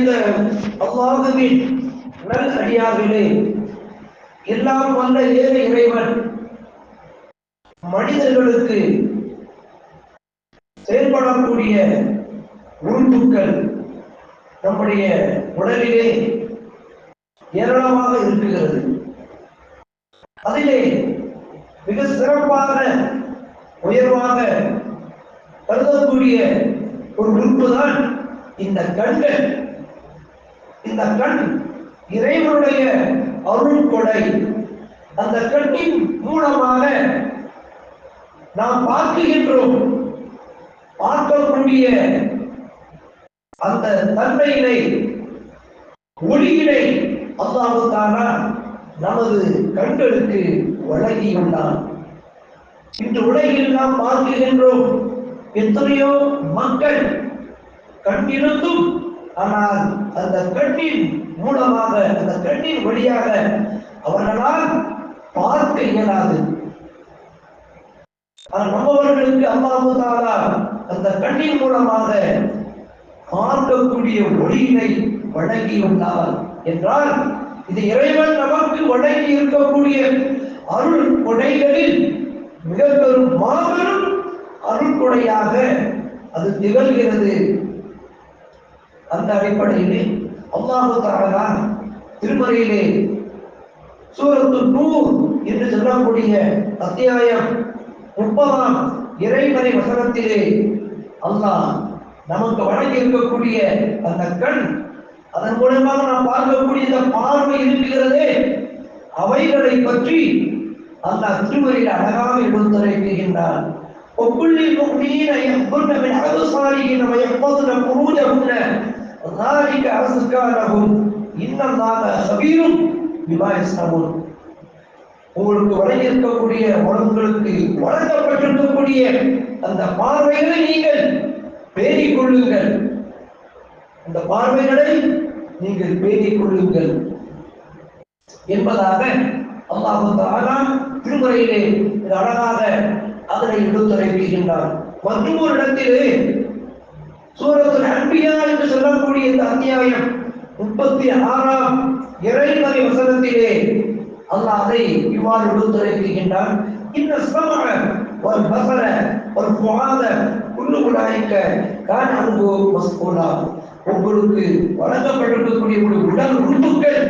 நிறைந்த அல்லாஹ்வின் நல் அடியார்களே, எல்லாம் வல்ல ஏக இறைவன் மனிதர்களுக்கு செயல்படக்கூடிய உறுப்புகள் நம்முடைய உடலிலே ஏராளமாக இருக்கிறது. அதிலே மிக சிறப்பாக உயர்வாக கருதக்கூடிய ஒரு உறுப்பு தான் இந்த கண்கள். இந்த கண் இறைவனுடைய அருள் கொடை. அந்த கண்ணின் மூலமாக நாம் பார்க்கின்றோம். பார்க்கக்கூடிய அந்த தன்மையினை, ஒளியினை அல்லாஹ் தஆலா நமது கண்களுக்கு வழங்கியுள்ளார். இன்று உலகில் நாம் பார்க்கின்றோம், எத்தனையோ மக்கள் கண்ணிருந்தும் ஆனால் அந்த கண்ணின் மூலமாக, அந்த கண்ணின் வழியாக அவர்களால் பார்க்க இயலாது. நம்மவர்களுக்கு அல்லாஹ் தஆலா அந்த கண்ணின் மூலமாக பார்க்கக்கூடிய ஒளியினை வழங்கியுள்ளார் என்றால், இது இறைவன் நமக்கு வழங்கி இருக்கக்கூடிய அருள் கொடைகளில் மிக பெரும் மாபெரும் அருள் கொடையாக அது திகழ்கிறது. அந்த அடிப்படையிலே அல்லாஹ் தஆலா திருமறையிலே சூரத்து நூர் என்று சொல்லக்கூடிய அத்தியாயம் 30 இறைமறை வசனத்திலே அல்லாஹ் நமக்கு வழங்கி இருக்கக்கூடிய அந்த கண், அதன் மூலமாக நாம் பார்க்கக்கூடிய இந்த பார்வை இருக்கிறதே, அவைகளை பற்றி அல்லாஹ் திருமறையில் அழகாக எடுத்துரைக்கின்றார். ஒக்குள்ளில் முஃமினீன யஹ்துன மின் அப்சாரிஹின் வ யஹ்ஃபதுன ஃபுரூஜஹுன்ன ذلك அஸ்கா லஹும் இன்னல்லாஹ கபீரும் பிமா யஸ்னஊன். உங்களுக்கு வழங்கி இருக்கக்கூடிய, உங்களுக்கு வழங்கப்பட்டிருக்கக்கூடிய அந்த பார்வைகளை நீங்கள் பேணிக் கொள்ளுங்கள். அந்த பார்வைகளை நீங்கள் பேணிக் கொள்ளுங்கள் என்பதாக அல்லாஹ் தஆலா திருமறையிலே அழகாக அதனை எடுத்துரைக்கின்றார். மற்றும் ஒரு இடத்திலே சூரத்துல் அன்பியா என்று சொல்லக்கூடிய இந்த அத்தியாயம் 36 இறைமறை வசனத்திலே அல்லாஹ் அதை இவ்வாறு எடுத்துரைக்கின்றார். இன்ன ஸமஅ வல் பஸர வல் ஃபுஆத குல்லு உலாயிக கான அன்ஹு மஸ்ஊலா. உங்களுக்கு வழங்கப்பட்டிருக்கக்கூடிய உடல் உறுப்புகள்,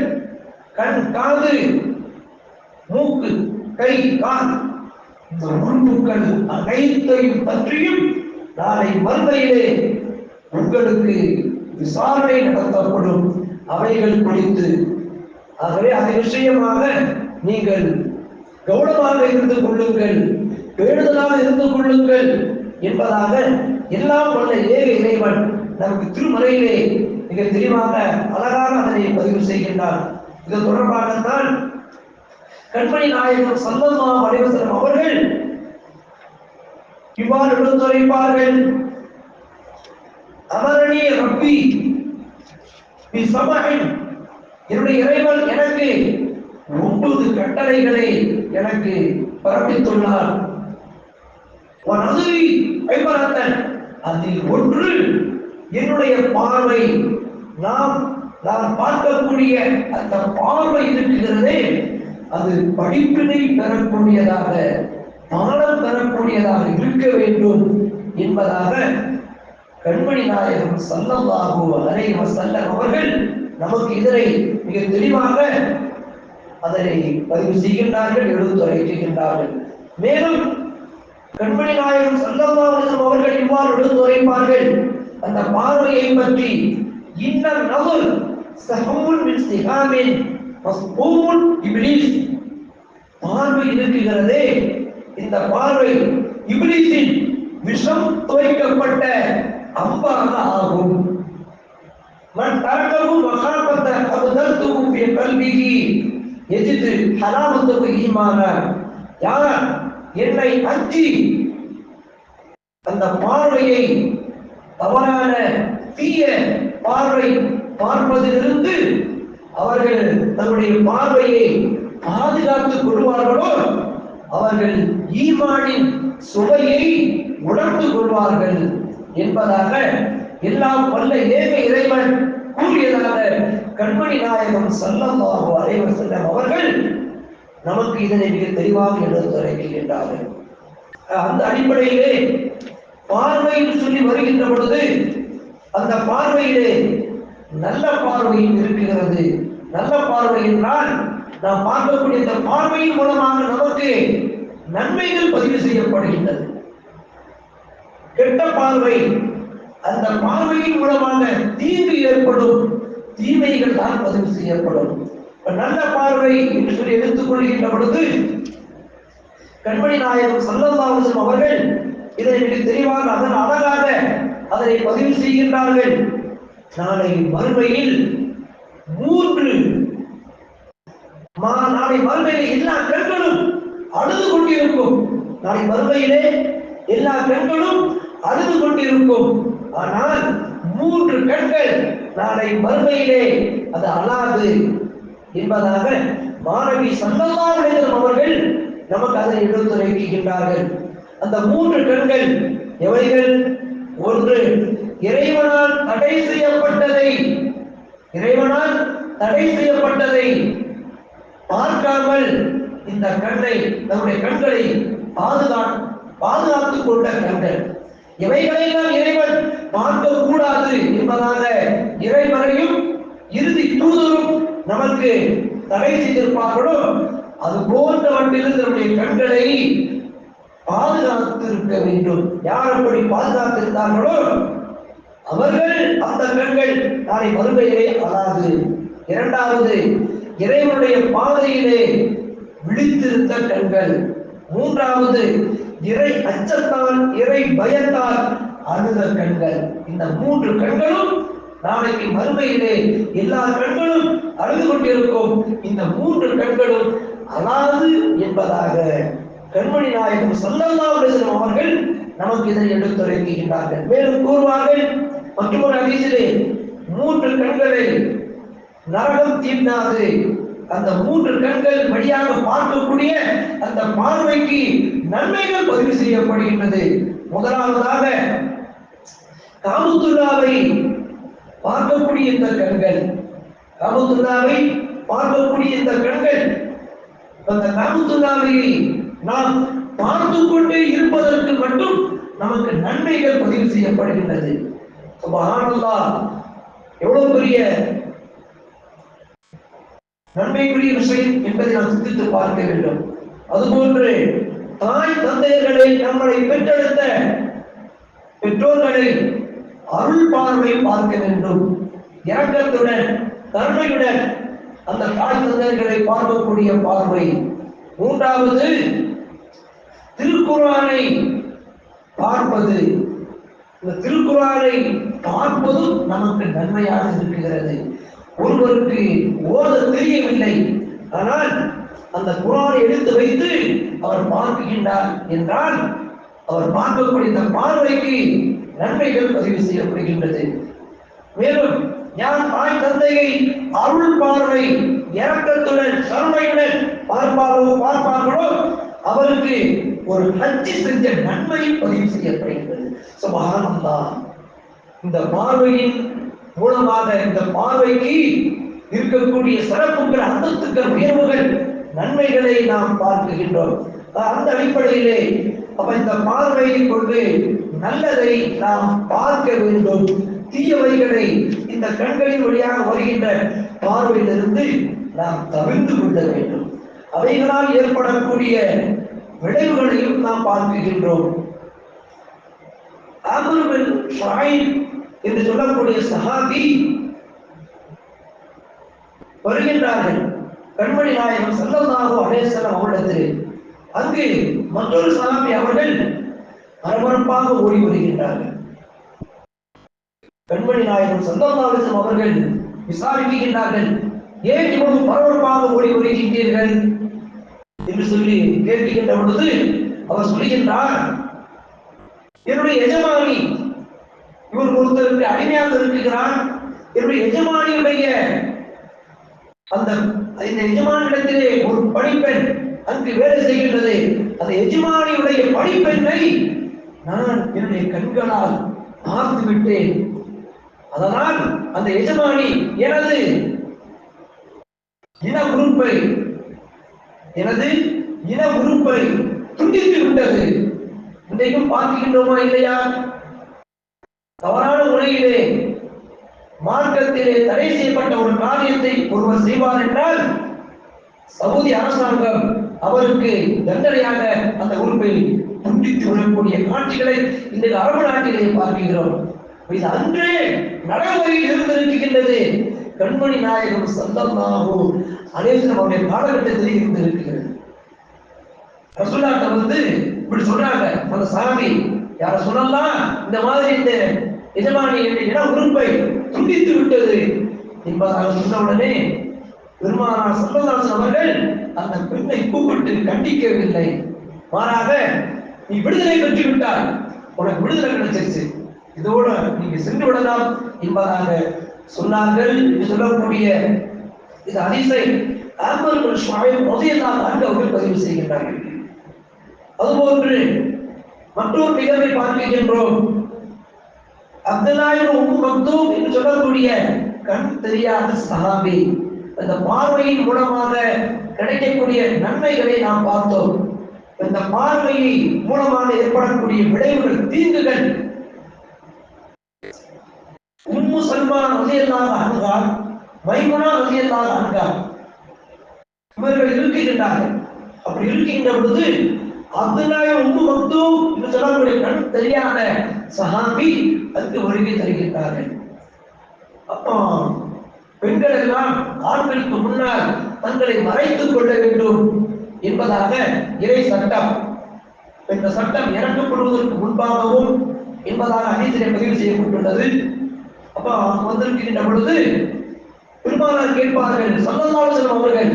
கண், காது, மூக்கு, கை, கால், இந்த உறுப்புகள் அனைத்தையும் பற்றியும் நாளை மறுமையிலே உங்களுக்கு விசாரணை நடத்தப்படும், அவைகள் குறித்து. ஆகவே அது விஷயமாக நீங்கள் கவனமாக இருந்து கொள்ளுங்கள், பேணுதலாக இருந்து கொள்ளுங்கள் என்பதாக எல்லாம் வல்ல ஏக இறைவன் நமக்கு திருமறையிலே மிக தெளிவாக அழகாக அதனை பதிவு செய்கின்றார். இது தொடர்பாகத்தான் கண்மணி நாயகம் ஸல்லல்லாஹு அலைஹி வஸல்லம் அவர்கள் இவ்வாறு எடுத்துரைப்பார்கள். அமரணி ரப்பி பி ஸமஇன், என்னுடைய இறைவன் எனக்கு 9 கட்டளைகளை எனக்கு பிறப்பித்துள்ளார். வனதுரி ஐபரத்தன், அதில் ஒன்று என்னுடைய பார்வை. நான் பார்க்கக்கூடிய அந்த பார்வை இருக்கிறதே, அது படிப்பினை பெறக்கூடியதாக, பாடம் பெறக்கூடியதாக இருக்க வேண்டும் என்பதாக கண்மணி நாயகம் ஸல்லல்லாஹு அலைஹி வஸல்லம் அவர்கள் நமக்கு இதனை மிக தெளிவாக அதனை பதிவு செய்கின்றார்கள், எடுத்துரைக்கின்றார்கள். மேலும் கண்மணி நாயகம் ஸல்லல்லாஹு அலைஹி வஸல்லம் அவர்கள் இவ்வாறு எடுத்துரைப்பார்கள் அந்த பார்வையை பற்றி. இன்ன நظر சஹமுன் மின் சிஹாமின் மஸ்பூமுன் இப்லீஸ். பார்வை இருக்கிறதே, இந்த பார்வை இப்லீஸின் விஷம் துவைக்கப்பட்ட அம்பாக ஆகும். மன் தரகஹு மகாபத அப்தல்துஹு ஃபி கல்பிஹி யஜிது ஹலாவத்துஹு ஈமான. யார் என்னை அஞ்சி அந்த பார்வையை, தவறான தீய பார்வை பார்ப்பதிலிருந்து அவர்கள் தன்னுடைய பார்வையை பாதுகாத்துக் கொள்வார்களோ, அவர்கள் ஈமானின் சுவையை உணர்ந்து கொள்வார்கள் என்பதாக எல்லாம் வல்ல ஏக இறைவன் கூறியதாக கண்மணி நாயகம் ஸல்லல்லாஹு அலைஹி வஸல்லம் அவர்கள் நமக்கு இதனை மிக தெளிவாக எடுத்துரைக்கின்றார்கள். அந்த அடிப்படையிலே பார்வையில் சொல்லி வருகின்ற பொழுது அந்த பார்வையிலே நல்ல பார்வையும் இருக்கிறது. நல்ல பார்வை என்றால் நாம் பார்க்கக்கூடிய இந்த பார்வையின் மூலமாக நமக்கு நன்மைகள் பதிவு செய்யப்படுகின்றது. கெட்ட பார்வை, அந்த பார்வையின் மூலமாக தீங்கு ஏற்படும், தீமைகள் தான் பதிவு செய்யப்படும். நல்ல பார்வை என்று சொல்லி எடுத்துக் கொள்கின்ற பொழுது கண்மணி நாயகம் ஸல்லல்லாஹு அலைஹி வஸல்லம் அவர்கள் இதை மிக தெளிவாக அதன் அழகாக அதனை பதிவு செய்கின்றார்கள். நாளை மறுமையில் நாளை மறுமையிலே எல்லா கண்களும் அழுது கொண்டிருக்கும். நாளை மறுமையிலே எல்லா கண்களும் அழுது கொண்டிருக்கும். ஆனால் 3 கண்கள் நாளை மறுமையிலே அது அழாது என்பதாக மாணவி ஸல்லல்லாஹு அலைஹி வஸல்லம் அவர்கள் நமக்கு அதை எடுத்துரைக்கின்றார்கள். அந்த 3 கண்கள் எவைகள்? ஒன்று, இறைவனால் தடை செய்யப்பட்டதை பார்க்காமல் இந்த கண்ணை, நம்முடைய கண்களை பாதுகாத்துக் கொண்ட கண்கள். எவைகளெல்லாம் இறைவன் பார்க்க கூடாது என்பதாக இறைவனையும் இறுதி தூதரும் நமக்கு தடை செய்திருப்பார்களோ அது போன்றவற்றிலிருந்து நம்முடைய கண்களை பாதுகாத்து இருக்க வேண்டும். யார் அப்படி பாதுகாத்திருந்தார்களோ அவர்கள் அந்த கண்கள் நாளை மறுமையிலே அழாது. இரண்டாவது, இறைவனுடைய பாதையிலே விழித்திருந்த கண்கள். மூன்றாவது, இறை அச்சத்தால், இறை பயத்தால் அழுத கண்கள். இந்த 3 கண்களும் நாளைக்கு மறுமையிலே எல்லா கண்களும் அழுது கொண்டிருக்கும். இந்த 3 கண்களும் அழாது என்பதாக கண்மணி நாயகம் ஸல்லல்லாஹு அலைஹி வஸல்லம் அவர்கள் நமக்கு இதை எடுத்துரைக்கின்றார்கள். மேலும் கூறுவார்கள் மற்றொரு ஹதீஸிலே 3 கண்களை நரகம் தீண்டாது. அந்த 3 கண்கள் வழியாக பார்க்கக்கூடிய அந்த பார்வைக்கு நன்மைகள் பதிவு செய்யப்படுகின்றது. முதலாவதாக காபத்துல்லாவை பார்க்கக்கூடிய இந்த கண்கள், காபத்துல்லாவை பார்க்கக்கூடிய இந்த கண்கள், அந்த காபத்துல்லாவை நாம் பார்த்து கொண்டே இருப்பதற்கு மட்டும் நமக்கு நன்மைகள் பதிவு செய்யப்படுகின்றது. சுப்ஹானல்லாஹ், எவ்வளவு பெரிய நன்மைக்குரிய விஷயம் என்பதை நாம் சிந்தித்து பார்க்க வேண்டும். அதுபோன்று தாய் தந்தையர்களை, நம்மளை பெற்றெடுத்த பெற்றோர்களை அருள் பார்வை பார்க்க வேண்டும். இரக்கத்துடன், கருணையுடன் அந்த தாய் தந்தையர்களை பார்க்கக்கூடிய பார்வை. மூன்றாவது, திருக்குர்ஆனை பார்ப்பது. இந்த திருக்குர்ஆனை பார்ப்பதும் நமக்கு நன்மையாக இருக்கிறது. ஒருவருக்கு ஓத தெரியவில்லை, ஆனால் அந்த குர்ஆனை எடுத்து வைத்து அவர் பார்க்கின்றார் என்றால் அவர் பார்க்கக்கூடிய இந்த பார்வைக்கு நன்மைகள் பதிவு செய்யப்படுகின்றது. மேலும் யார் தாய் தந்தையை அருள் பார்வை, இரக்கத்துடன், கருணையுடன் பார்ப்பார்களோ அவருக்கு ஒரு ஹஜ் செஞ்ச நன்மை பதிவு செய்யப்படுகின்றது. சுப்ஹானல்லாஹ், இந்த பார்வையின் மூலமாக இந்த பார்வைக்கு இருக்கக்கூடிய சிறப்புகள், அந்தஸ்துக்கள், உயர்வுகள், நன்மைகளை நாம் பார்க்கின்றோம். அந்த அடிப்படையிலே அப்ப இந்த பார்வையை கொண்டு நல்லதை நாம் பார்க்க வேண்டும். தீயவைகளை இந்த கண்களின் வழியாக வருகின்ற பார்வையிலிருந்து நாம் தவிர்த்து கொள்ள வேண்டும். அவைகளால் ஏற்படக்கூடிய விளைவுகளையும் நாம் பார்க்கின்றோம். அம்ர் பின் ஷுஐப் என்று சொல்லக்கூடிய சஹாபி வருகின்றார்கள் கண்மணி நாயகம் ஸல்லல்லாஹு அலைஹி வஸல்லம் அவர்களிடத்தில். அங்கு மற்றொரு சஹாபி அவர்கள் பரபரப்பாக ஓடி வருகின்றார்கள். கண்மணி நாயகம் ஸல்லல்லாஹு அலைஹி வஸல்லம் அவர்கள் விசாரிக்கின்றார்கள், ஏன் இவ்வளவு பரபரப்பாக ஓடி வருகின்றீர்கள் என்று சொல்லி கேட்கின்ற பொழுது அவர் சொல்கின்றார், என்னுடைய எஜமானி, இவர் ஒருத்தருக்கு அடிமையாக இருக்கிறார், என்னுடைய எஜமானியுடைய அந்த எஜமானிடத்திலே ஒரு பணிப்பெண் அங்கு வேலை செய்கின்றது. அந்த அதனால் அந்த எஜமானி எனது இன உறுப்பை துண்டித்து விட்டது. இன்றைக்கும் பார்க்கின்றோமா இல்லையா? தவறான முறையிலே மார்க்கத்திலே தடை செய்யப்பட்ட ஒரு காரியத்தை ஒருவர் செய்வார் என்றால் சவுதி அரசாங்கம் அவருக்கு தண்டனையாக அந்த உறுப்பை துண்டித்து விடக்கூடிய காட்சிகளை இன்றைக்கு அரபு நாட்டிலே பார்க்கிறோம். இது அன்றே நடைமுறையில் இருந்திருக்கின்றது. கண்மணி நாயகம் ஸல்லல்லாஹு அலைஹி வஸல்லம் அவருடைய காலகட்டத்தில் இருந்திருக்கிறது. ரசூலுல்லாஹ் இப்படி சொல்றாங்க, அந்த சஹாபி யார சொல்லலாம், இந்த மாதிரி இந்த எஜமானி இன உறுப்பை துண்டித்து விட்டது என்பதாக சொன்ன உடனே பெருமானார் ஸல்லல்லாஹு அலைஹி வஸல்லம் அவர்கள் அந்த பெண்ணை கூப்பிட்டு கண்டிக்கவில்லை. மாறாக, நீ விடுதலை பெற்று விட்டாய், உனக்கு விடுதலை கிடைச்சிருச்சு, இதோட நீங்க சென்று விடலாம் என்பதாக சொன்னார்கள். சொல்லக்கூடிய இது ஹதீஸை அஹ்மத் பின் ஷுஐப் ரலியல்லாஹு அன்ஹு அவர்கள் பதிவு செய்கின்றார்கள். அதுபோன்று மற்றொரு நிகழ்வை பார்க்கின்றோம். அப்துல்லாஹ் இப்னு உம்மு மக்தூம் என்று சொல்லக்கூடிய கண் தெரியாத சஹாபி, அந்த பார்வையின் மூலமாக கிடைக்கக்கூடிய நன்மைகளை நாம் பார்த்தோம். இந்த பார்வையை மூலமாக ஏற்படக்கூடிய விளைவுகள், தீங்குகள். உம்மு சல்மா ரலியல்லாஹு அன்ஹா, மைமுனா ரலியல்லாஹு அன்ஹா இவர்கள் இருக்கின்றார்கள். அப்படி இருக்கின்ற பொழுது அப்துல்லாஹ் உம்மு மக்தூம் என்று சொல்லக்கூடிய கண் தெரியாத சஹாபி அதுக்கு வருகை தருகின்றார்கள். அப்போ பெண்கள் எல்லாம் ஆண்களுக்கு முன்னால் தங்களை மறைத்துக் கொள்ள வேண்டும் என்பதாக இறை சட்டம், இந்த சட்டம் இறக்கப்படுவதற்கு முன்பாகவும் என்பதாக ஹதீஸிலே பதிவு செய்யப்பட்டுள்ளது. அப்போ வந்திருக்கின்ற பொழுது பெருமானார் கேட்பார்கள், ஸல்லல்லாஹு அலைஹி வஸல்லம் அவர்கள்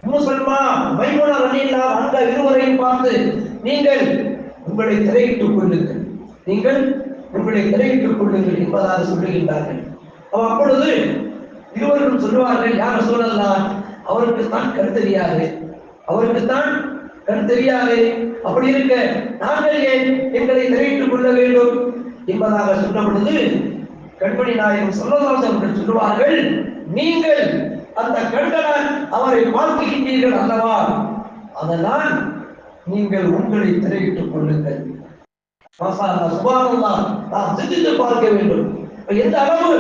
உம்மு சல்மா, மைமுனா ரலியல்லாஹு அன்ஹா இருவரையும் பார்த்து, நீங்கள் உங்களை திரையிட்டுக் கொள்ளுங்கள், நீங்கள் உங்களை திரையிட்டுக் கொள்ளுங்கள் என்பதாக சொல்லுகின்றார்கள். அப்பொழுது இருவரும் சொல்லுவார்கள், யார் ரசூலல்லாஹ், அவருக்கு தான் கண் தெரியாது, அவருக்கு தான் கண் தெரியாது, அப்படி இருக்க நாங்கள் ஏன் எங்களை திரையிட்டுக் கொள்ள வேண்டும் என்பதாக சொன்ன பொழுது கண்மணி நாயகம் ஸல்லல்லாஹு அலைஹி வஸல்லம் சொல்லுவார்கள், நீங்கள் அந்த கண்களால் அவரை பார்க்கின்றீர்கள் அல்லவா, அதனால் நீங்கள் உங்களை திரையிட்டுக் கொள்ளுங்கள். சுப்ஹானல்லாஹ், நாம் சிந்தித்து பார்க்க வேண்டும். எந்த அளவு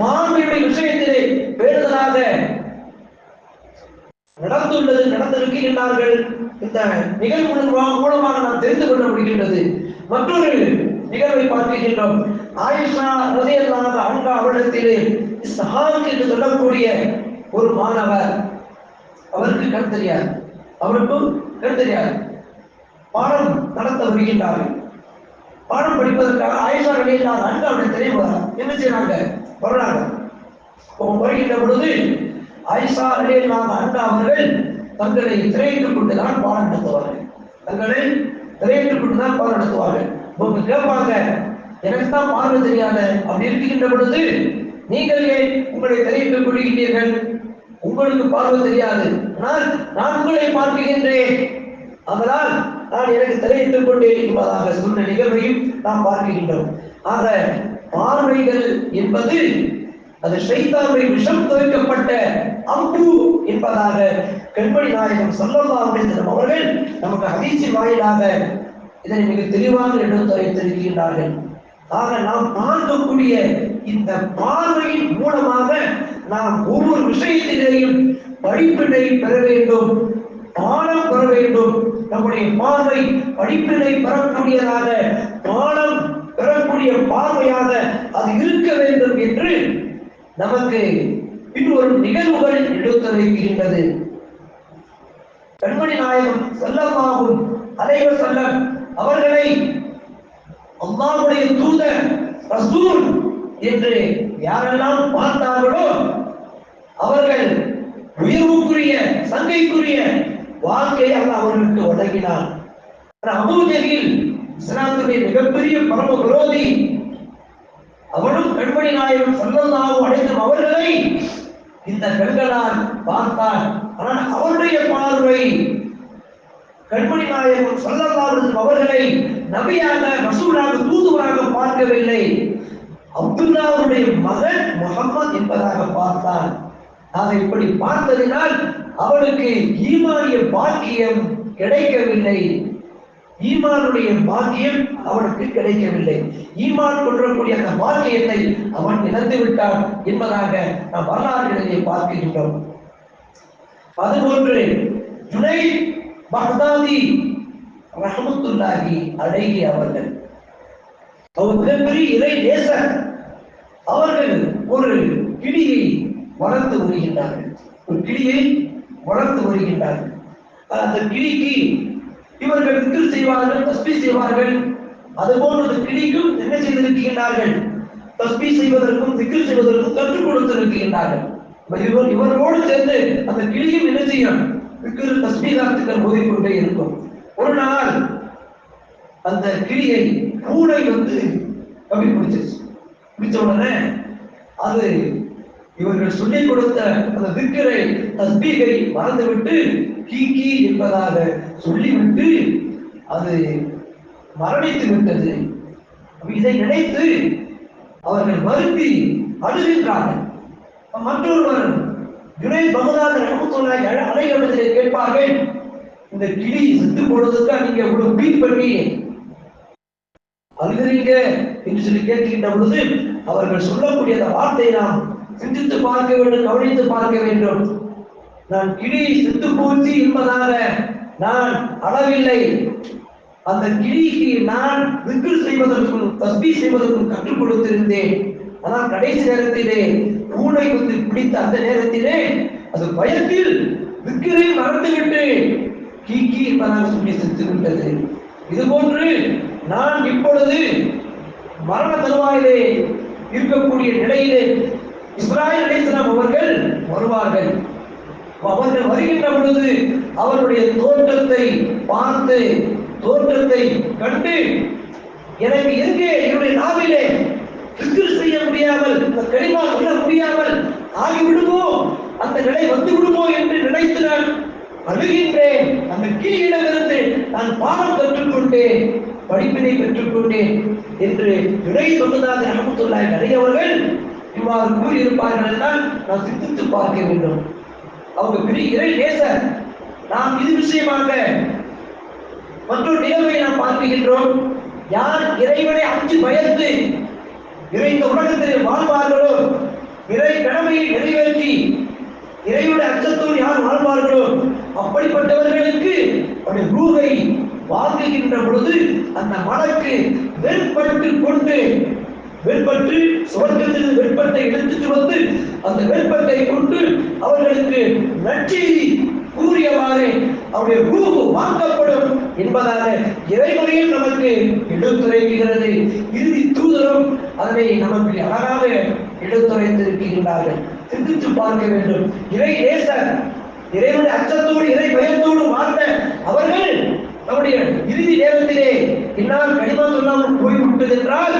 பார்வையுடைய விஷயத்திலே பேணுதலாக நடந்திருக்கின்றார்கள். இந்த நிகழ்வு மூலமாக நாம் தெரிந்து கொள்ள முடிகின்றது. மற்றொரு நிகழ்வை பார்க்கின்றோம். ஆயிஷா ரலியல்லாஹு அன்ஹா அவரிடத்திலே இஸ்ஹாக் என்று சொல்லக்கூடிய ஒரு மாணவர், அவருக்கு கண் தெரியாது, பாடம் நடத்த வருகின்றார்கள். பாடம் படிப்பதற்காக ஆயிஷா ரலியல்லாஹு அன்ஹா அவருடைய தெரிவார் என்ன செய்யறாங்க, வர்றாங்க. வருகின்ற பொழுது ஆயிஷா ரலியல்லாஹு அன்ஹா அவர்கள் தங்களை திரையிட்டுக் கொண்டுதான் பாடம் நடத்துவார்கள். அவங்க கேட்பாங்க, எனக்கு தான் பார்வை தெரியாத, அப்படி இருக்கின்ற பொழுது நீங்கள் ஏன் உங்களை திரையிட்டுக் கொள்கின்றீர்கள், உங்களுக்கு பார்வை தெரியாது, ஆனால் நான் உங்களை பார்க்கின்றேன், அதனால் நான் எனக்கு திரையிட்டுக் கொண்டேன் என்பதாக சொன்ன நிகழ்வையும் நாம் பார்க்கின்றோம். ஆக பார்வைகள் என்பது அது ஷைத்தானுடைய விஷம் துவைக்கப்பட்ட அம்பு என்பதாக கண்மணி நாயகம் ஸல்லல்லாஹு அலைஹி வஸல்லம் அவர்கள் நமக்கு ஹதீஸின் வாயிலாக இதனை மிக தெளிவாக எடுத்துரைத்திருக்கின்றார்கள். ஆக நாம் பார்க்கக்கூடிய இந்த பார்வையின் மூலமாக நாம் ஒவ்வொரு விஷயத்திலேயும் படிப்பினை பெற வேண்டும், பாடம் பெற வேண்டும். நம்முடைய பார்வை படிப்பினை பெறக்கூடியதாக, பாடம் பெறக்கூடிய பார்வையாக அது இருக்க வேண்டும் என்று நமக்கு பின்வரும் நிகழ்வுகள் எடுத்துரைக்கின்றது. கண்மணி நாயகம் ஸல்லல்லாஹு அலைஹி வஸல்லம் அவர்களை அல்லாஹ்வுடைய தூதர், ரசூல் என்று யாரெல்லாம் பார்த்தார்களோ அவர்கள் உயர்வுக்குரிய, சங்கைக்குரிய வாழ்க்கையை அல்லாஹ் அவர்களுக்கு வழங்கினார். அபூ ஜஹீல் இஸ்லாத்துடைய மிகப்பெரிய பரம விரோதி, அவனும் கண்மணி நாயகம் ஸல்லல்லாஹு அலைஹி வஸல்லம் அவர்களை இந்த கண்களால் பார்த்தார். ஆனால் அவருடைய பார்வை கண்மணி நாயகம் ஸல்லல்லாஹு அலைஹி வஸல்லம் அவர்களை நபியாக, ரசூலாக, தூதுவராக பார்க்கவில்லை. அப்துல்லாவுடைய மகன் முகம்மது என்பதாக பார்த்தான். ஆக இப்படி பார்த்ததினால் அவனுக்கு ஈமானிய பாக்கியம் கிடைக்கவில்லை. ஈமானுடைய பாக்கியம் அவனுக்கு கிடைக்கவில்லை. ஈமான் கொள்ளக்கூடிய அந்த பாக்கியத்தை அவன் இழந்து விட்டான் என்பதாக நாம் வரலாறுகளிலே பார்க்கின்றோம். அதுபோன்று ஜுனைத் பக்தாதி ரஹ்மத்துல்லாஹி அலைஹி அவர்கள் மிகப்பெரிய இறை நேசர். அவர்கள் ஒரு கிளியை வளர்த்து வருகின்றார்கள். ஒரு கிளியை வளர்த்து வருகின்றார்கள். அந்த கிளிக்கு இவர்கள் திக்ர் செய்வார்கள், தஸ்பீஹ் செய்வார்கள். அதுபோன்று அந்த கிளிக்கும் என்ன செய்திருக்கின்றார்கள்? தஸ்பீஹ் செய்வதற்கும் திக்ர் செய்வதற்கும் கற்றுக் கொடுத்திருக்கின்றார்கள். இவர்களோடு சேர்ந்து அந்த கிளியும் என்ன செய்யும்? திக்ர் தஸ்பீஹாத்துக்கள் ஓதிக்கொண்டே இருக்கும். ஒரு நாள் அந்த கிளியை பூனை வந்து கவி பிடிச்சிருச்சு. பிடிச்ச உடனே அது இவர்கள் சொல்லிக் கொடுத்த அந்த திக்ரை தஸ்பீஹை மறந்துவிட்டு கீ என்பதாக சொல்லிவிட்டு அது மரணித்து விட்டது. இதை நினைத்து அவர்கள் வருத்தி அழுகின்றார்கள். மற்றொருவர் ஜுனைத் பக்தாதி ரஹ்மத்துல்லாஹி அலைஹி அவர்களை கேட்பார்கள், இந்த கிளி செத்து போனதுக்கா நீங்க இவ்வளவு பீட் பண்ணி அழுகிறீங்க என்று சொல்லி கேட்கின்ற பொழுது அவர்கள் சொல்லக்கூடிய அந்த வார்த்தையை நாம் சிந்தித்து பார்க்க வேண்டும், கவனித்து பார்க்க வேண்டும். நான் கிளி செத்து போச்சு என்பதாக நான் அழவில்லை. அந்த கிளிக்கு நான் திக்ர் செய்வதற்கும் தஸ்பீஹ் செய்வதற்கும் கற்றுக் கொடுத்திருந்தேன். ஆனால் கடைசி நேரத்திலே பூனை வந்து பிடித்த அந்த நேரத்திலே அது பயத்தில் திக்ரை மறந்துவிட்டு கீ என்பதாக சொல்லி செத்து விட்டது. இதுபோன்று நான் இப்பொழுது மரண தருவாயிலே இருக்கக்கூடிய நிலையிலே இஸ்ராயீல் அலைஹிஸ்ஸலாம் அவர்கள் வருவார்கள். அவர்கள் வருகின்ற பொழுது அவருடைய தோற்றத்தை பார்த்து, தோற்றத்தை கண்டு எனக்கு எங்கே என்னுடைய நாவிலே திக்ர் செய்ய முடியாமல், கலிமா சொல்ல முடியாமல் ஆகிவிடுமோ, அந்த நிலை வந்து விடுமோ என்று நினைத்து நான் அழுகின்றேன். அந்த கீழிடமிருந்து நான் பாடம் கற்றுக்கொண்டேன், படிப்பினை பெற்றுக்கொண்டேன் என்று ஜுனைத் பக்தாதி ரஹ்மத்துல்லாஹி அலைஹி அவர்கள் இவ்வாறு கூறியிருப்பார்கள் என்றால் நாம் சிந்தித்து பார்க்க வேண்டும். அவங்க பெரிய இறை நேசர். நாம் இது விஷயமாக மற்றொரு நிகழ்வை நாம் பார்க்கின்றோம். யார் இறைவனை அஞ்சு பயந்து இந்த உலகத்திலே வாழ்வார்களோ, இறை கடமையை நிறைவேற்றி இறைவனுடைய அச்சத்தோடு யார் வாழ்வார்களோ அப்படிப்பட்டவர்களுக்கு அவருடைய ரூஹை வாங்குகின்ற பொழுது அந்த மலக்கு வெண்பட்டு கொண்டு வெண்பட்டு சுவர்க்கத்தில் வெண்பட்டை எடுத்துட்டு வந்து அந்த வெண்பட்டை கொண்டு அவர்களுக்கு நற்செய்தி கூறியவாறு அவருடைய ரூஹ் வாங்கப்படும் என்பதாக இறைமுறையில் நமக்கு எடுத்துரைக்கிறது. இறுதி தூதரும் அதனை நமக்கு அழகாக எடுத்துரைத்திருக்கின்றார்கள். சிந்தித்து பார்க்க வேண்டும். இறை நேசர், இறைவனுடைய அச்சத்தோடு இறை பயத்தோடு வாழ்ந்த அவர்கள் நம்முடைய இறுதி நேரத்திலே என்னால் கனிமா சொல்லாமல் போய்விட்டது என்றால்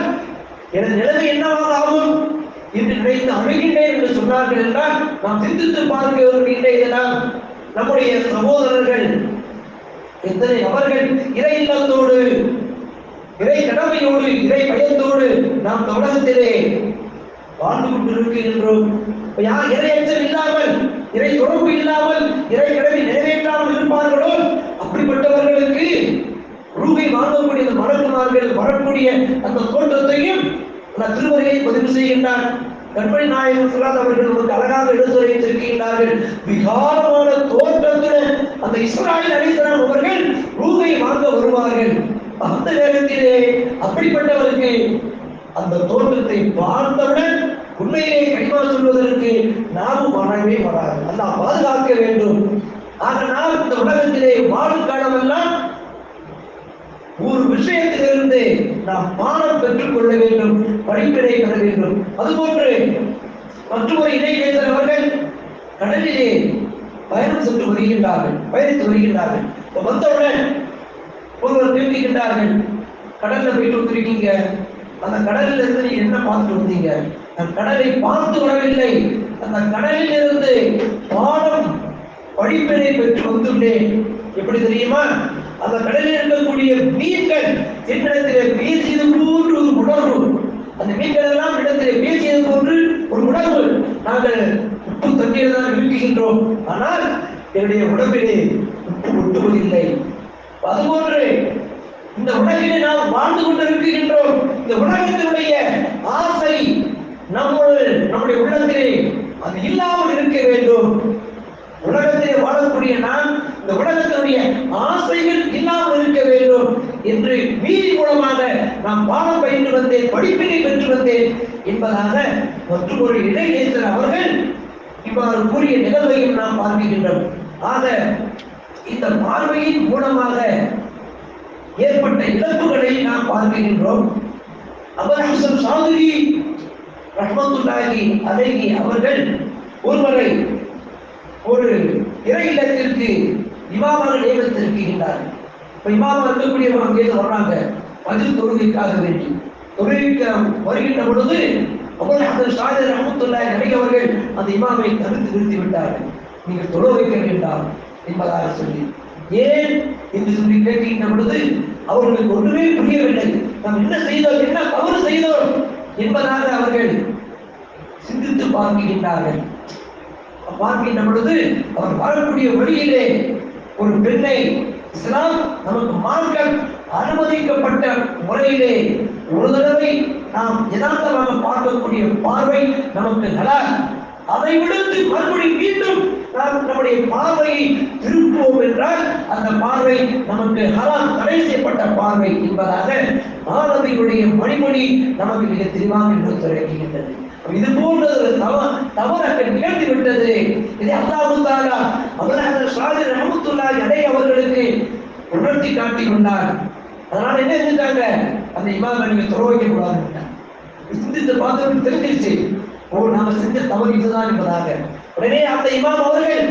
எனது நிலைமை என்னவாக ஆகும் என்று நினைத்து அழுகின்றேன் என்று சொன்னார்கள் என்றால் நாம் சிந்தித்து பார்க்க வருகின்ற இதெல்லாம் நம்முடைய சகோதரர்கள் எத்தனை அவர்கள் இறை இல்லத்தோடு இறை கடமையோடு இறை பயத்தோடு நாம் உலகத்திலே வாழ்ந்து கொண்டிருக்கின்றோம். யார் இறையச்சம் இல்லாமல், இறை தொடர்பு இல்லாமல், இறை கடமை நிறைவேற்றாமல் இருப்பார்களோ அப்படிப்பட்டவர்களுக்கு ரூஹை வாங்கக்கூடிய அந்த மலக்குமார்கள் வரக்கூடிய அந்த தோற்றத்தையும் திருமறையை பதிவு செய்கின்றார். கற்பனை நாயகம் சொல்லாத அவர்கள் நமக்கு அழகாக எடுத்துரைத்திருக்கின்றார்கள். விகாரமான தோற்றத்துடன் அந்த இஸ்ராயீல் அலைஹிஸ்ஸலாம் அவர்கள் ரூஹை வாங்க வருவார்கள். அந்த நேரத்திலே அப்படிப்பட்டவருக்கு அந்த தோற்றத்தை பார்த்தவுடன் உண்மையிலே கனிமா சொல்வதற்கு நாமும் வரவே வராது. அல்லாஹ் பாதுகாக்க வேண்டும். ஆக நாம் இந்த உலகத்திலே வாழும் காலமெல்லாம் ஒரு விஷயத்திலிருந்து நாம் பாடம் பெற்றுக் கொள்ள வேண்டும், படிப்பினை பெற வேண்டும். அதுபோன்று மற்றொரு இணை நேசர் அவர்கள் கடலிலே பயணம் சென்று வருகின்றார்கள், பயணித்து வருகின்றார்கள். வந்தவுடன் ஒருவர் கேட்கின்றார்கள், கடல்ல போயிட்டு வந்திருக்கீங்க, அந்த கடலில் இருந்து நீங்க என்ன பார்த்துட்டு வந்தீங்க? நான் கடலை பார்த்து வரவில்லை, அந்த கடலில் இருந்து பாடம் படிப்பினை பெற்று வந்துள்ளேன். எப்படி தெரியுமா? அந்த கடலில் இருக்கக்கூடிய மீன்கள் என்னிடத்திலே பேசியது போன்று ஒரு உணர்வு, அந்த மீன்கள் எல்லாம் இடத்திலே பேசியது போன்று ஒரு உணர்வு. நாங்கள் உப்பு தண்ணீர் தான் இருக்குகின்றோம், ஆனால் என்னுடைய உடம்பிலே உப்பு ஒட்டுவதில்லை. அதுபோன்று இந்த உலகிலே நாம் வாழ்ந்து கொண்டிருக்கின்றோம். இந்த உலகத்தினுடைய ஆசை நம்முடைய உள்ளத்திலே அது இல்லாமல் இருக்க வேண்டும். உலகத்திலே வாழக்கூடிய நாம் இந்த உலகத்தினுடைய ஆசைகள் இல்லாமல் இருக்க வேண்டும் என்று மீறி மூலமாக நாம் பாடம் பயின்று வந்தேன், படிப்பினை பெற்று வந்தேன் என்பதாக மற்றும் ஒரு இடைநேசர் அவர்கள் இவ்வாறு கூறிய நிகழ்வையும் நாம் பார்க்கின்றோம். ஆக இந்த பார்வையின் மூலமாக ஏற்பட்ட இழப்புகளை நாம் பார்க்கின்றோம். அபுல் ஹசன் சாதுரி ரஹ்மத்துல்லாஹி அலைஹி அவர்கள் ஒருவரை ஒரு இறை இல்லத்திற்கு இமாமாக நியமித்திருக்கின்றார். இப்ப இமாமாக இருக்கக்கூடியவங்க அங்கே வர்றாங்க பதில் தொழுகைக்காக வேண்டி. தொழுகைக்கு வருகின்ற பொழுது அபுல் ஹசன் சாதுரி ரஹ்மத்துல்லாஹி அலைஹி அவர்கள் அந்த இமாமை தடுத்து நிறுத்தி விட்டார்கள். நீங்கள் தொழ வைக்க வேண்டாம் என்பதாக சொல்லி. ஏன் என்று சொல்லி கேட்கின்ற பொழுது அவர்களுக்கு ஒன்றுமே புரியவில்லை. நாம் என்ன செய்தோம், என்ன தவறு செய்தோம் என்பதாக அவர்கள் சிந்தித்து பார்க்கின்றார்கள். பார்க்கின்ற பொழுது அவர் வரக்கூடிய வழியிலே ஒரு பெண்ணை இஸ்லாம் நமக்கு மார்க்கம் அனுமதிக்கப்பட்ட முறையிலே ஒரு தடவை நாம் யதார்த்தமாக பார்க்கக்கூடிய பார்வை நமக்கு ஹலால். அதை விடுத்து மறுபடியும் மீண்டும் நாம் நம்முடைய பார்வையை திருப்புவோம் என்றால் அந்த பார்வை நமக்கு ஹராம், தடை செய்யப்பட்ட பார்வை என்பதாக மாணவிகளுடைய மணிமொழி நமக்கு மிக தெளிவாக எடுத்துரைக்கின்றது. இது போன்ற தவறு நிகழ்த்தி விட்டது. இதை அல்லாஹ் தஆலா அபுல் ஹசன் சாதுரி ரஹ்மத்துல்லாஹி அலைஹி அவர்களுக்கு உணர்த்தி காட்டி கொண்டார். அதனால என்ன செஞ்சாங்க, அந்த இமாமை நீங்க தொழ வைக்க கூடாது. சிந்தித்து பார்த்து தெரிஞ்சிருச்சு, ஓ நாம செஞ்ச தவறு இதுதான் என்பதாக. உடனே அந்த இமாம் அவர்கள்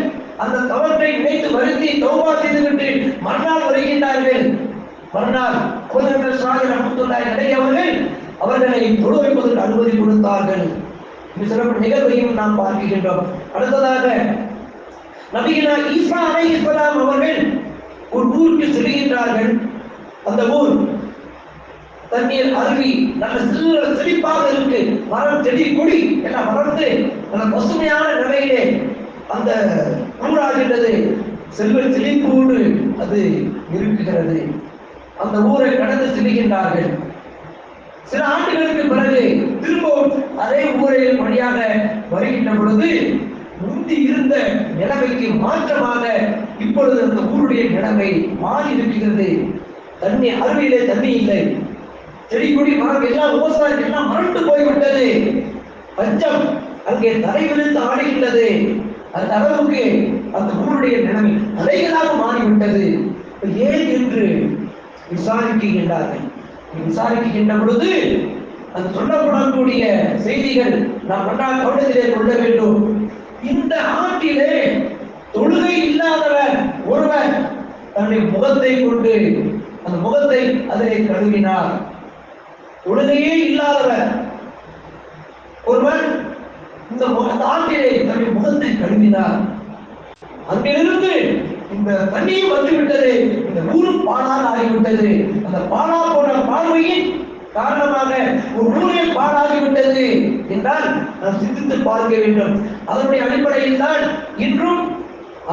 அந்த தவற்றை நினைத்து வருத்தி தௌபா செய்துவிட்டு மறுநாள் வருகின்றார்கள். மறுநாள் அபுல் ஹசன் சாதுரி ரஹ்மத்துல்லாஹி அலைஹி அவர்கள் அவர்களை தொழ வைப்பதற்கு அனுமதி கொடுத்தார்கள். இந்த சிறப்பு நிகழ்வையும் நாம் பார்க்கின்றோம். அடுத்ததாக நபியினா ஈசா அலைஹிஸ்ஸலாம் அவர்கள் ஒரு ஊருக்கு செல்கின்றார்கள். அந்த ஊர் தண்ணீர் அருவி நல்ல செழிப்பாக இருக்கு, மரம் செடி கொடி எல்லாம் வளர்ந்து நல்ல பசுமையான நிலையிலே அந்த ஊராகின்றது. செல்வ செழிப்போடு அது இருக்குகிறது. அந்த ஊரை கடந்து செல்கின்றார்கள். சில ஆண்டுகளுக்கு பிறகு திரும்பவும் அதே ஊரில் வழியாக வருகின்ற பொழுது முந்தி இருந்த நிலைமைக்கு மாற்றமாக இப்பொழுது அந்த ஊருடைய நிலைமை மாறி இருக்கிறது. தண்ணி அருவியிலே தண்ணி இல்லை, செடி கொடி மரம் எல்லாம் விவசாயம் எல்லாம் மறந்து போய்விட்டது. பஞ்சம் அங்கே தரை விழுந்து ஆடுகின்றது. அந்த அளவுக்கு அந்த ஊருடைய நிலைமை அலைகளாக மாறிவிட்டது. ஏன் என்று விசாரிக்கின்றார்கள். விசாரிக்கின்ற பொழுது அது சொல்லப்படக்கூடிய செய்திகள் நாம் நன்றாக கவனத்திலே கொள்ள வேண்டும். இந்த ஆற்றிலே தொழுகை இல்லாதவர் ஒருவர் தன்னுடைய முகத்தை கொண்டு அந்த முகத்தை அதிலே கழுவினார். தொழுகையே இல்லாதவர் ஒருவர் இந்த ஆற்றிலே தன்னுடைய முகத்தை கழுவினார். அங்கிருந்து இந்த தண்ணியும் வந்துவிட்டது, இந்த ஊரும் பாழாக ஆகிவிட்டது. அந்த பாழா போன பார்வையின் காரணமாக ஒரு ஊரே பாழாகிவிட்டது என்றால் நாம் சிந்தித்து பார்க்க வேண்டும். அதனுடைய அடிப்படையில் தான் இன்றும்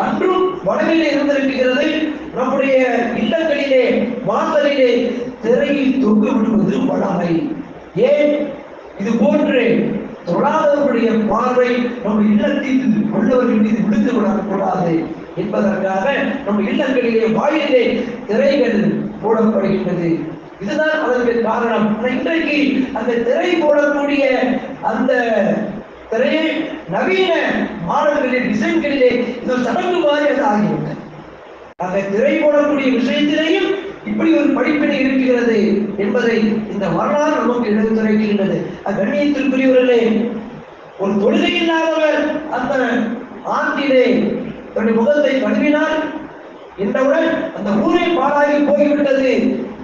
அன்றும் வடகிலே இருந்திருக்கிறது. நம்முடைய இல்லங்களிலே வாசலிலே திரையில் தொங்கு விடுவது வழமை. ஏன் இது போன்று தொழாதவர்களுடைய பார்வை நம்ம இல்லத்தில் உள்ளவர்கள் மீது விழுந்து விடக்கூடாது என்பதற்காக நம்ம இல்லங்களிலே வாயிலே திரைகள் போடப்படுகின்றது. இதுதான் அதற்கு காரணம். இன்றைக்கு அந்த திரை போடக்கூடிய அந்த திரையை நவீன மாடல்களிலே டிசைன்களிலே இந்த சடங்கு மாதிரி அது ஆகிவிட்டது. அந்த திரை போடக்கூடிய விஷயத்திலேயும் இப்படி ஒரு படிப்பினை இருக்கிறது என்பதை இந்த வரலாறு நமக்கு எடுத்துரைக்கின்றது. கண்ணியத்திற்குரியவர்களே, ஒரு தொழுகை இல்லாதவர் அந்த ஆற்றிலே தன்னுடைய முகத்தை கழுவினார் என்றவுடன் அந்த ஊரை பாழாகி போய்விட்டது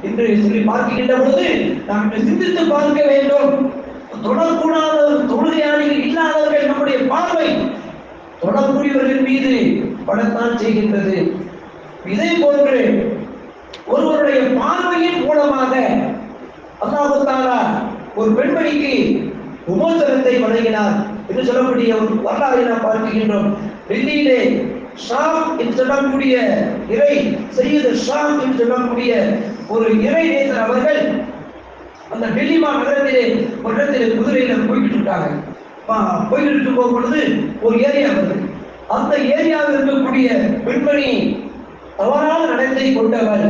என்று சொல்லி பார்க்கின்ற பொழுது நாம் சிந்தித்து பார்க்க வேண்டும். தொடரக்கூடாத தொழுகையாளிகள் இல்லாதவர்கள் நம்முடைய பார்வை தொடரக்கூடியவர்கள் மீது படத்தான் செய்கின்றது. இதே போன்று ஒருவருடைய பார்வையின் மூலமாக அல்லாஹ் தஆலா ஒரு பெண்மணிக்கு விமோசனத்தை வழங்கினார் என்று சொல்லக்கூடிய ஒரு வரலாறை நாம் பார்க்கின்றோம். டெல்லியிலே ஷாம் என்று சொல்லக்கூடிய இறை சையது ஷாம் என்று சொல்லக்கூடிய ஒரு இறை நேசர் அவர்கள் அந்த டெல்லி நகரத்திலே ஒரு இடத்திலே குதிரையில போய்கிட்டு இருக்காங்க. போய்கிட்டு இருக்கும் பொழுது ஒரு ஏரியா வருது. அந்த ஏரியாவில் இருக்கக்கூடிய பெண்மணி தவறான நடத்தை கொண்டவர்.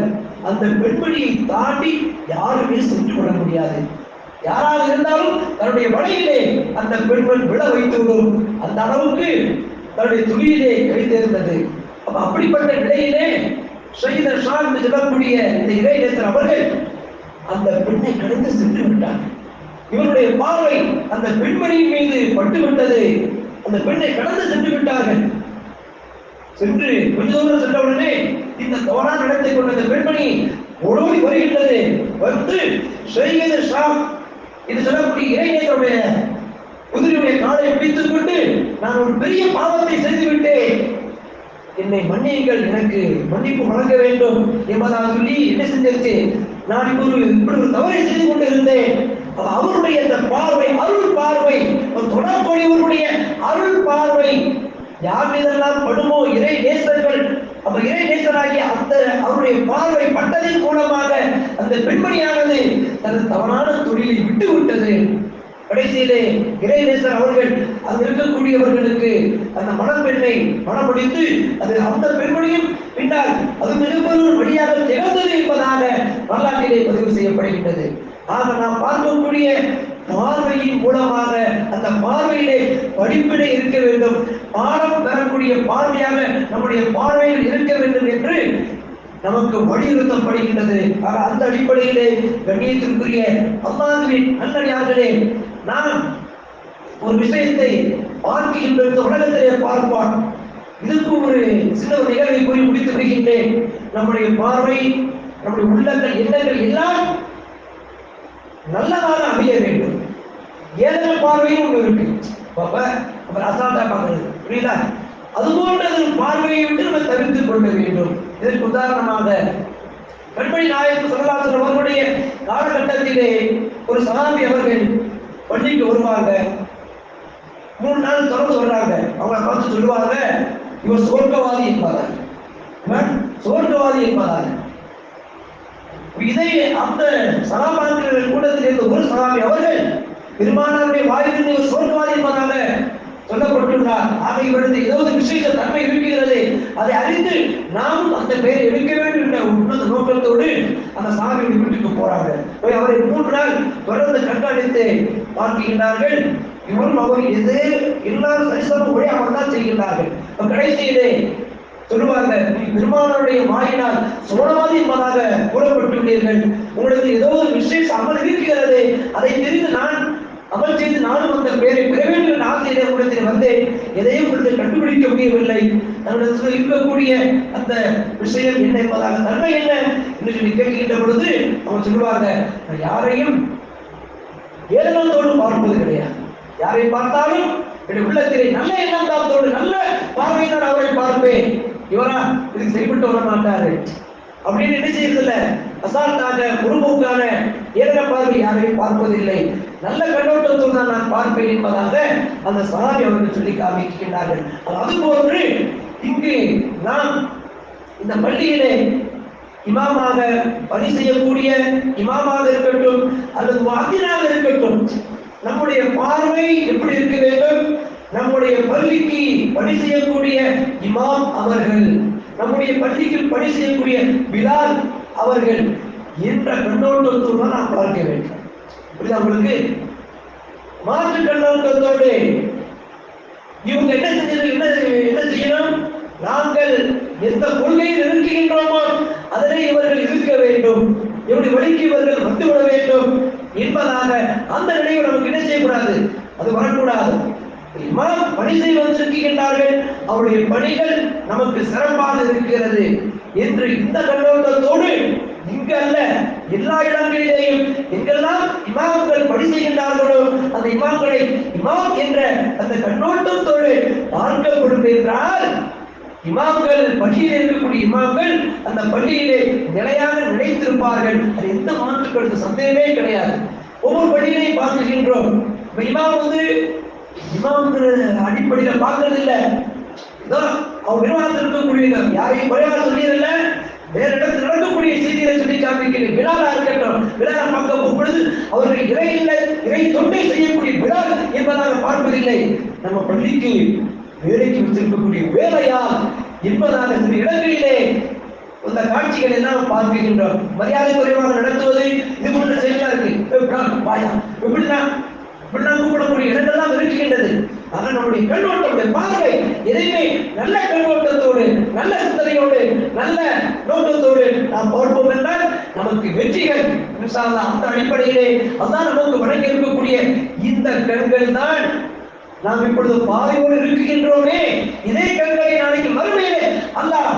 அந்த பெண்மணியை தாண்டி யாருமே சென்று கொள்ள முடியாது. யாராக இருந்தாலும் தன்னுடைய வலையிலே அந்த பெண்மண் விழ வைத்து விடும். அந்த அளவுக்கு தன்னுடைய துணியிலே கைத்திருந்தது. அப்படிப்பட்ட நிலையிலே சையது ஷாம் என்று சொல்லக்கூடிய இந்த இறைநேசர் அவர்கள் அந்த பெண்ணை கடந்து சென்று விட்டார். இவருடைய பார்வை அந்த பெண்மணியின் மீது பட்டுவிட்டது. அந்த பெண்ணை கடந்து சென்று விட்டார்கள். சென்று கொஞ்ச தூரம் சென்றவுடனே இந்த தவறான நடத்தை கொண்ட அந்த பெண்மணி ஓடோடி வருகின்றது. வந்து சையது ஷாம் இது சொல்லக்கூடிய இறைநேசருடைய குதிரையுடைய காலை பிடித்துக் கொண்டு, நான் ஒரு பெரிய பாவத்தை செய்துவிட்டேன், என்னை மன்னியுங்கள், எனக்கு மன்னிப்பு வழங்க வேண்டும் என்பதாக சொல்லி என்ன செஞ்சிருச்சு, நான் இப்படி ஒரு தவறை செய்து கொண்டிருந்தேன். அவருடைய அந்த பார்வை அருள் பார்வை, தொடர்புடையவருடைய அருள் பார்வை யார் மீதெல்லாம் படுமோ இறை நேசர்கள், அப்ப இறை நேசராகிய அந்த அவருடைய பார்வை பட்டதின் மூலமாக அந்த பெண்மணியானது தனது தவறான தொழிலை விட்டு விட்டது. கடைசியிலே இறை நேசர் அவர்கள் அங்கு இருக்கக்கூடியவர்களுக்கு அந்த மணப்பெண்ணை மணமுடித்து அது அந்த பெண்மணியும் பின்னால் அது மிகப்பெரும் வழியாக திகழ்ந்தது என்பதாக வரலாற்றிலே பதிவு செய்யப்படுகின்றது. ஆக நாம் பார்க்கக்கூடிய பார்வையின் மூலமாக அந்த பார்வையிலே படிப்பினை இருக்க வேண்டும், பாடம் பெறக்கூடிய பார்வையாக நம்முடைய பார்வையில் இருக்க வேண்டும் என்று நமக்கு வலியுறுத்தப்படுகின்றது. ஆக அந்த அடிப்படையிலே கண்ணியத்திற்குரிய அல்லாஹ்வின் நல்லடியார்களே, நாம் ஒரு விஷயத்தை பார்க்கின்ற உலகத்திலே பார்ப்பான். இதுக்கு ஒரு சில நிகழ்வை கூறி முடித்து வருகின்றேன். நம்முடைய பார்வை, நம்முடைய உள்ளங்கள், எண்ணங்கள் எல்லாம் நல்லதாக அமைய வேண்டும். ஏதோ பார்வையும் ஒன்று இருக்கு, அப்புறம் அசால்ட்டா பார்க்கறது, புரியுதா? அதுபோன்ற பார்வையை விட்டு நம்ம தவிர்த்துக் கொள்ள வேண்டும். இதற்கு உதாரணமாக கண்மணி நாயகம் ஸல்லல்லாஹு அலைஹி வஸல்லம் அவர்களுடைய காலகட்டத்திலே ஒரு சஹாபி அவர்கள் பள்ளிக்கு வருவாங்க. 3 நாள் தொடர்ந்து வர்றாங்க. அவங்க பார்த்து சொல்லுவாங்க, இவர் சொர்க்கவாதி என்பார்கள், சொர்க்கவாதி என்பார்கள். இதை அந்த சஹாபாக்கள் கூட்டத்தில் இருந்த ஒரு சஹாபி அவர்கள் பெருமானாருடைய வாயிலிருந்து ஒரு சொர்க்கவாதி என்பதாக சொல்லப்பட்டுள்ளார். ஆக இவரது ஏதாவது விஷயத்த தன்மை இருக்கிறது, அதை அறிந்து நாமும் அந்த பெயரை எடுக்க வேண்டும் என்ற உன்னத நோக்கத்தோடு அந்த சஹாபியுடைய வீட்டுக்கு போறாங்க. போய் அவரை 3 நாள் தொடர்ந்து கண்காணித்து பார்க்கின்றார்கள். இவரும் அவர் எது எல்லாரும் சரிசம உடையாமல் தான் செய்கின்றார்கள். கடைசியிலே சொல்லுவாங்க, பெருமானாருடைய வாயினால் சோழவாதி என்பதாக கூறப்பட்டுள்ளீர்கள், உங்களுக்கு ஏதோ ஒரு விசேஷ அமல் இருக்கிறது, அதை தெரிந்து நான் அமல் செய்து நானும் அந்த பெயரை பெற வேண்டும் என்ற ஆசையிலே உங்களிடத்தில் வந்தேன், எதையும் உங்களுக்கு கண்டுபிடிக்க முடியவில்லை, தன்னிடத்தில் இருக்கக்கூடிய அந்த விஷயம் என்ன என்பதாக தன்மை என்ன என்று சொல்லி கேட்கின்ற பொழுது அவங்க சொல்லுவாங்க, யாரையும் ஏளனத்தோடு பார்ப்பது கிடையாது, யாரை பார்த்தாலும் என்னுடைய உள்ளத்திலே நல்ல எண்ணம் தாத்தோடு நல்ல பார்வையினால் அவரை பார்ப்பேன், இவரா இதுக்கு சரிப்பட்டு வர மாட்டாரு அப்படின்னு என்ன செய்யறதில்ல, அசால்ட்டாக குடும்பக்கான ஏழன பார்வை யாரையும் பார்ப்பதில்லை, நல்ல கண்ணோட்டத்தோடு தான் நான் பார்ப்பேன் என்பதாக அந்த சஹாபி அவர்கள் சொல்லி காமிக்கின்றார்கள். அதுபோன்று இங்கு நாம் இந்த பள்ளியிலே இமாமாக பணி செய்யக்கூடிய இமாமாக இருக்கட்டும் அல்லது வாத்தினாக இருக்கட்டும், நம்முடைய பார்வை எப்படி இருக்க வேண்டும், நம்முடைய பள்ளிக்கு பணி செய்யக்கூடிய இமாம் அவர்கள், நம்முடைய பள்ளிக்கு பணி செய்யக்கூடிய பிலால் அவர்கள் என்ற கண்ணோட்டத்தோடு தான் நாம் பார்க்க வேண்டும். உங்களுக்கு மாற்று கண்ணோட்டத்தோடு இவங்க என்ன செஞ்சது, என்ன செய்யணும், நாங்கள் எந்த கொள்கையில் இருக்கின்றோமோ அதனை இவர்கள் இருக்க வேண்டும், எப்படி வழிக்கு இவர்கள் வந்துவிட வேண்டும் என்பதாக அந்த நிலையை நமக்கு என்ன செய்யக்கூடாது, அது வரக்கூடாது. இமாம் பணி செய்து வந்திருக்கின்றார்கள், அவருடைய பணிகள் நமக்கு சிறப்பாக இருக்கிறது என்று இந்த கண்ணோட்டத்தோடு இங்கு அல்ல எல்லா இடங்களிலேயும் எங்கெல்லாம் இமாம்கள் பணி செய்கின்றார்களோ அந்த இமாம்களை இமாம் என்ற அந்த கண்ணோட்டத்தோடு பார்க்கப்படும் என்றால், இமாம்கள் பள்ளியில் இருக்கக்கூடிய இமாம்கள் அந்த பள்ளியிலே நிலையாக நிலைத்திருப்பார்கள். அது எந்த மாற்றுக்களுக்கு சந்தேகமே கிடையாது. ஒவ்வொரு படியிலையும் பார்க்கின்றோம். இமாம் இமாம்ங்கிற அடிப்படையில பார்க்கறது இல்லை. அவர் நிர்வாகத்தில் இருக்கக்கூடிய யாரையும் குறைவாக சொல்லியதில்லை, வேற இடத்தில் நடக்கக்கூடிய செய்திகளை சொல்லி காண்பிக்கிறேன். விழாவா இருக்கட்டும், விழா பார்க்க பொழுது அவர்கள் இறை இல்லை, இறை தொண்டை செய்யக்கூடிய விழா என்பதாக பார்ப்பதில்லை. நம்ம பள்ளிக்கு வேலைக்கு வச்சிருக்கக்கூடிய வேலையா என்பதாக சில இடங்களிலே அந்த காட்சிகள் எல்லாம் பார்க்கின்றோம். மரியாதை குறைவாக நடத்துவது இது போன்ற செயலா இருக்கு. வாயா இப்படிதான் கூப்பிடக்கூடிய இடங்கள்லாம் இருக்கின்றது. ஆனால் நம்முடைய கண்ணோட்டமுடைய பார்வை எதையுமே நல்ல கண்ணோட்டத்தோடு, நல்ல சிந்தனையோடு, நல்ல நோக்கத்தோடு நாம் பார்ப்போம் என்றால் நமக்கு வெற்றிகள் அந்த அடிப்படையிலே அதான் நமக்கு வழங்கி இருக்கக்கூடிய இந்த கண்கள் தான் நாம் இப்பொழுது பார்வையோடு இருக்கின்றோமே. இதே கண்களை நாளைக்கு மறுமையிலே அல்லாஹ்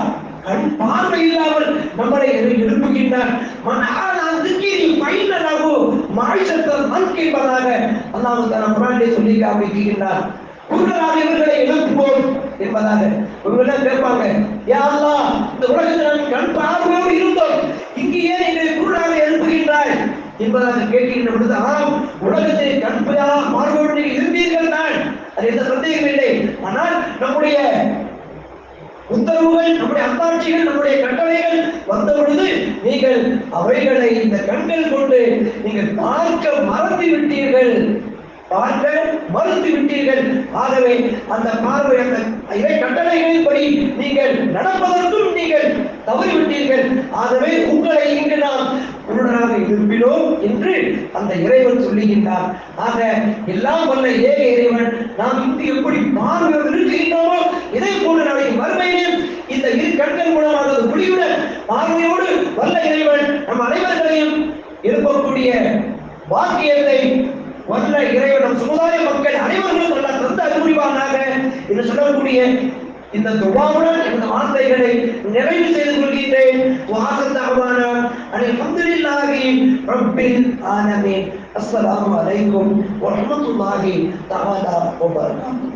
கண் பார்வை இல்லாமல் நம்மளை எழுப்புகின்றார். அல்லாஹ் தஆலா குர்ஆனிலே சொல்லி காண்பிக்கின்றார். குர்ஆனில் இவர்களை எழுப்புவோம் என்பதாக. ஒருவர் கேட்பாங்க, யா அல்லாஹ், இந்த உலகத்தில் நாம் கண் பார்வையோடு இருந்தோம், இங்கே ஏன் எங்களை குர்ஆனில் எழுப்புகின்றாய் என்பதாக கேட்கின்ற பொழுது, ஆம், உலகத்தில் கண் பார்வையோடு இருந்தீர்கள் தான், அது எந்த சந்தேகம் இல்லை. ஆனால் நம்முடைய உத்தரவுகள், நம்முடைய அத்தாட்சிகள், நம்முடைய கட்டளைகள் வந்த பொழுது நீங்கள் அவைகளை இந்த கண்கள் கொண்டு நீங்கள் பார்க்க மறந்து விட்டீர்கள். ஆகவே அந்த பார்வை, அந்த இறை கட்டளைகளின்படி நீங்கள் நடப்பதற்கும் நீங்கள் தவறிவிட்டீர்கள். ஆகவே உங்களை இங்கு நாம் குருடராக இருப்பினோம் என்று அந்த இறைவன் சொல்லுகின்றார். ஆக எல்லாம் வல்ல ஏக இறைவன் நாம் இங்கு எப்படி பார்வையோடு இருக்கின்றோமோ இதே போல நாளை மறுமையிலும் இந்த இரு கண்கள் மூலமாக முடிவுடன் பார்வையோடு வல்ல இறைவன் நம் அனைவர்களையும் எழுப்பக்கூடிய வாக்கியத்தை வல்ல இறைவன் நம் சமுதாய மக்கள் அனைவர்களும் நல்ல தந்த அறிவுரிவானாக என்று சொல்லக்கூடிய இந்த துவாவுடன் இந்த வார்த்தைகளை நிறைவு செய்து கொள்கின்றேன். அல்ஹம்துலில்லாஹி ரப்பில் ஆலமீன். அஸ்ஸலாமு அலைக்கும் வரஹ்மத்துல்லாஹி தஆலா வ பரகாத்துஹு.